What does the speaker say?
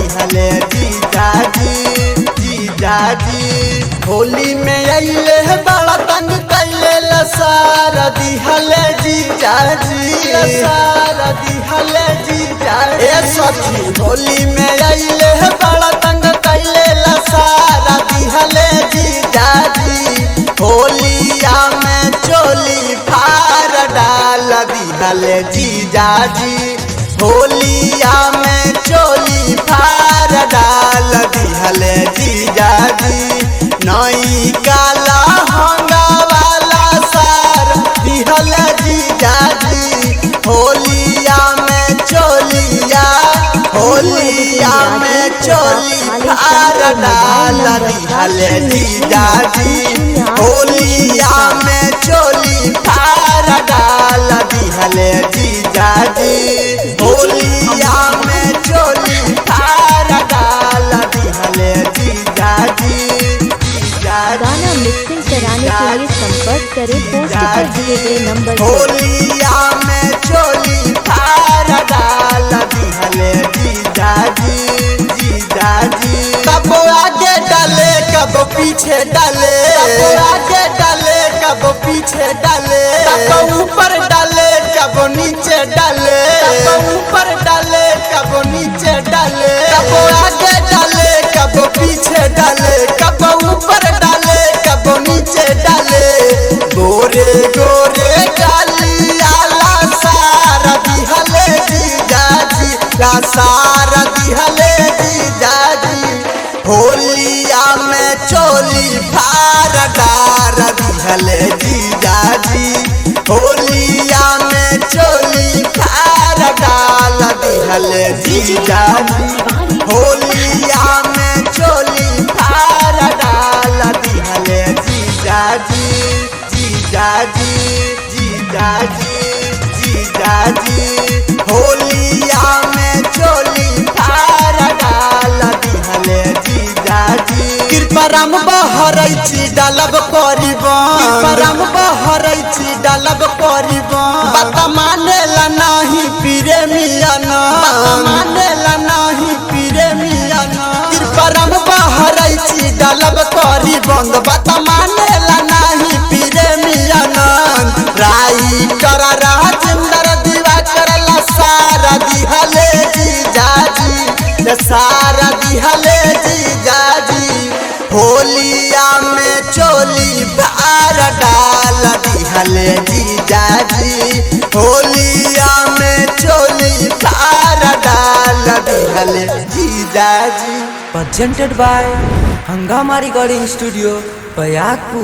दिहले जीजाजी जीजाजी। होली में अइले बड़ा तंग कैले लसार दिहले जीजाजी लसार दिहले जीजाजी। ए सखी होली में अइले बड़ा तंग कैले लसार दिहले जीजाजी। होलिया में चोली फार डाल दिहले जीजाजी। होलिया में चोली फार डाल दिहले जीजाजी। नई काला हंगा वाला सार दिहले जीजाजी। होलिया में चोलिया होलिया में चोली फार डाल दिहले जीजाजी। होलिया में चोली फार डाल दिहले जीजाजी। होलिया में चोली फार डाल दिहले जीजाजी जीजाजी। गाना मिक्सिंग कराने के लिए संपर्क करें पोस्ट पर दिए गए नंबर पर। होलिया में चोली फार डाल दिहले जीजाजी जीजाजी। कब आगे डाले कब पीछे डाले, कब आगे डाले कब पीछे डाले, कब ऊपर डाले कब नीचे डाले, कब ऊपर डाले कब नीचे डाले, कब आगे डाले कब पीछे डाले, कब ऊपर डाले कब नीचे डाले। गोरे गोरे कालियाला सारा दिहले जीजाजी ला सारा दिहले जीजाजी। होलिया में चोली फार डार दिहले जीजाजी। होलिया में चोली फार डाल दिहले जीजाजी। होलिया में चोली फार डाल दिहले जीजाजी जीजाजी जीजाजी जीजाजी। होलिया में चोली फार डाल दिहले जीजाजी। कृपराम बहरैची डालब करीबन, कृपराम बहरैची डालब करीबन। बात मानेला नहीं पीरे मियन, बात मानेला नहीं पीरे मियन। कृपराम बहरैची डालब करीबन, बात मानेला नहीं पीरे मियन। राई कर राजेंद्र दिवाकर ला सारा दिहले जीजाजी सारा दिहले जीजाजी। होलिया में चोली फार डाल दिहले जीजाजी। होलिया में चोली फार डाल दिहले जीजाजी। presented by Hangama Recording Studio, Bayakpur।